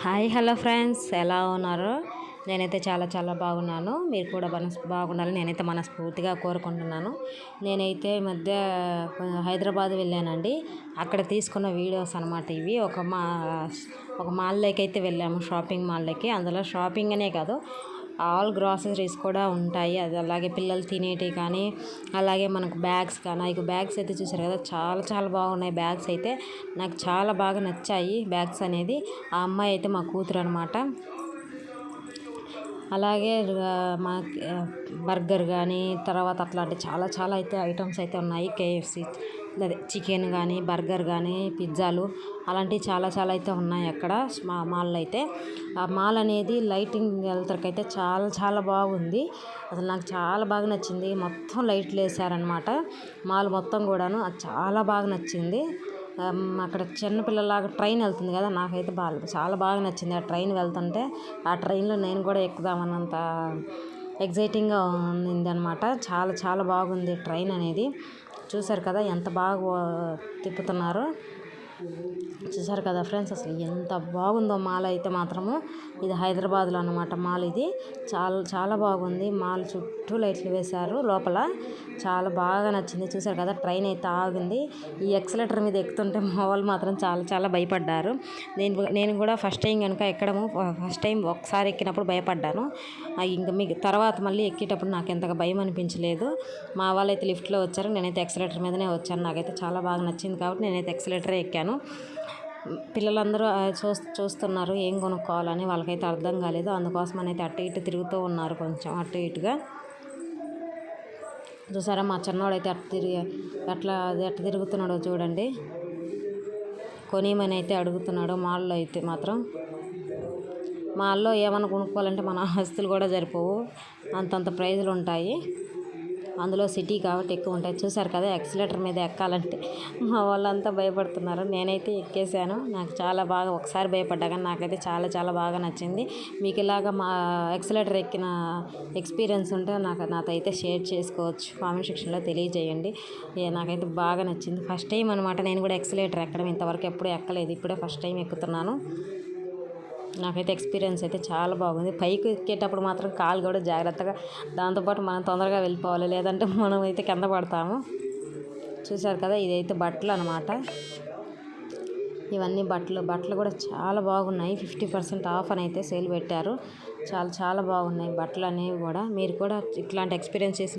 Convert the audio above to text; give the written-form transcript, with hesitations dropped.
Hi hello friends, ఎలా ఉన్నారు? నేనైతే చాలా చాలా బాగున్నాను. మీరు కూడా బాగుండాలని నేనైతే మనస్ఫూర్తిగా కోరుకుంటున్నాను. నేనైతే ఈ మధ్య హైదరాబాద్ వెళ్ళానండి. అక్కడ తీసుకున్న వీడియోస్ అనమాట ఇవి. ఒక మాల్లోకి అయితే వెళ్ళాము, షాపింగ్ మాల్లోకి. అందులో షాపింగ్ అనే కాదు, ఆల్ గ్రాసరీస్ కూడా ఉంటాయి. అది అలాగే పిల్లలు తినేటివి కానీ, అలాగే మనకు బ్యాగ్స్ కానీ. ఇక బ్యాగ్స్ అయితే చూసారు కదా, చాలా చాలా బాగున్నాయి. బ్యాగ్స్ అయితే నాకు చాలా బాగా నచ్చాయి. బ్యాగ్స్ అనేది ఆ అమ్మాయి అయితే మా కూతురు అనమాట. అలాగే మా బర్గర్ కానీ, తర్వాత అట్లాంటి చాలా చాలా అయితే ఐటమ్స్ అయితే ఉన్నాయి. కేఎఫ్సి, అదే చికెన్ కానీ, బర్గర్ కానీ, పిజ్జాలు అలాంటివి చాలా చాలా అయితే ఉన్నాయి అక్కడ మాల్లో అయితే. ఆ మాల్ అనేది లైటింగ్ వెళ్తాకైతే చాలా చాలా బాగుంది. అసలు నాకు చాలా బాగా నచ్చింది. మొత్తం లైట్లు వేసారనమాట మాల్ మొత్తం కూడాను. అది చాలా బాగా నచ్చింది. అక్కడ చిన్నపిల్లలాగా ట్రైన్ వెళ్తుంది కదా, నాకైతే చాలా బాగా నచ్చింది. ఆ ట్రైన్ వెళ్తుంటే ఆ ట్రైన్లో నేను కూడా ఎక్కుదామన్నంత ఎగ్జైటింగ్గా ఉంది అనమాట. చాలా చాలా బాగుంది ట్రైన్ అనేది. చూసారు కదా ఎంత బాగా తిప్పుతున్నారో. చూసారు కదా ఫ్రెండ్స్, అసలు ఎంత బాగుందో మాల్ అయితే మాత్రము. ఇది హైదరాబాద్లో అనమాట మాల్. ఇది చాలా చాలా బాగుంది. మాల్ చుట్టూ లైట్లు వేశారు. లోపల చాలా బాగా నచ్చింది. చూసారు కదా, ట్రైన్ అయితే ఆగింది. ఈ ఎక్సలేటర్ మీద ఎక్కుతుంటే మా వాళ్ళు మాత్రం చాలా చాలా భయపడ్డారు. నేను కూడా ఫస్ట్ టైం కనుక ఎక్కడము, ఫస్ట్ టైం ఒకసారి ఎక్కినప్పుడు భయపడ్డాను. ఇంకా మీకు తర్వాత మళ్ళీ ఎక్కేటప్పుడు నాకు ఎంతగా భయం అనిపించలేదు. మా వాళ్ళు అయితే లిఫ్ట్లో వచ్చారు, నేనైతే ఎక్సలేటర్ మీదనే వచ్చాను. నాకైతే చాలా బాగా నచ్చింది కాబట్టి నేనైతే ఎక్సలేటరే ఎక్కాను. పిల్లలందరూ చూస్తున్నారు ఏం కొనుక్కోవాలని. వాళ్ళకైతే అర్థం కాలేదు. అందుకోసం అయితే అటు ఇటు తిరుగుతూ ఉన్నారు, కొంచెం అటు ఇటుగా. చూసారా, మా చిన్నోడైతే ఎట్లా తిరుగుతున్నాడో చూడండి. కొనిమని అయితే అడుగుతున్నాడు. మాల్లో అయితే మాత్రం మాల్లో ఏమైనా కొనుక్కోవాలంటే మన ఆస్తులు కూడా సరిపోవు, అంతంత ప్రైజులు ఉంటాయి. అందులో సిటీ కాబట్టి ఎక్కువ ఉంటాయి. చూసారు కదా, ఎక్సలేటర్ మీద ఎక్కాలంటే మా వాళ్ళంతా భయపడుతున్నారు. నేనైతే ఎక్కేసాను. నాకు చాలా బాగా, ఒకసారి భయపడ్డా కానీ నాకైతే చాలా చాలా బాగా నచ్చింది. మీకు ఇలాగ మా ఎక్సలేటర్ ఎక్కిన ఎక్స్పీరియన్స్ ఉంటే నాతో అయితే షేర్ చేసుకోవచ్చు, కామెంట్ సెక్షన్లో తెలియజేయండి. నాకైతే బాగా నచ్చింది. ఫస్ట్ టైం అనమాట నేను కూడా ఎక్సలేటర్ ఎక్కడం. ఇంతవరకు ఎప్పుడూ ఎక్కలేదు, ఇప్పుడే ఫస్ట్ టైం ఎక్కుతున్నాను. నాకైతే ఎక్స్పీరియన్స్ అయితే చాలా బాగుంది. పైకి ఎక్కేటప్పుడు మాత్రం కాలు కూడా జాగ్రత్తగా, దాంతోపాటు మనం తొందరగా వెళ్ళిపోవాలి, లేదంటే మనం అయితే కింద పడతాము. చూసారు కదా, ఇదైతే బట్టలు అనమాట. ఇవన్నీ బట్టలు కూడా చాలా బాగున్నాయి. 50% ఆఫ్ అని అయితే సేల్ పెట్టారు. చాలా చాలా బాగున్నాయి బట్టలు అనేవి కూడా. మీరు కూడా ఇట్లాంటి ఎక్స్పీరియన్స్ చేసి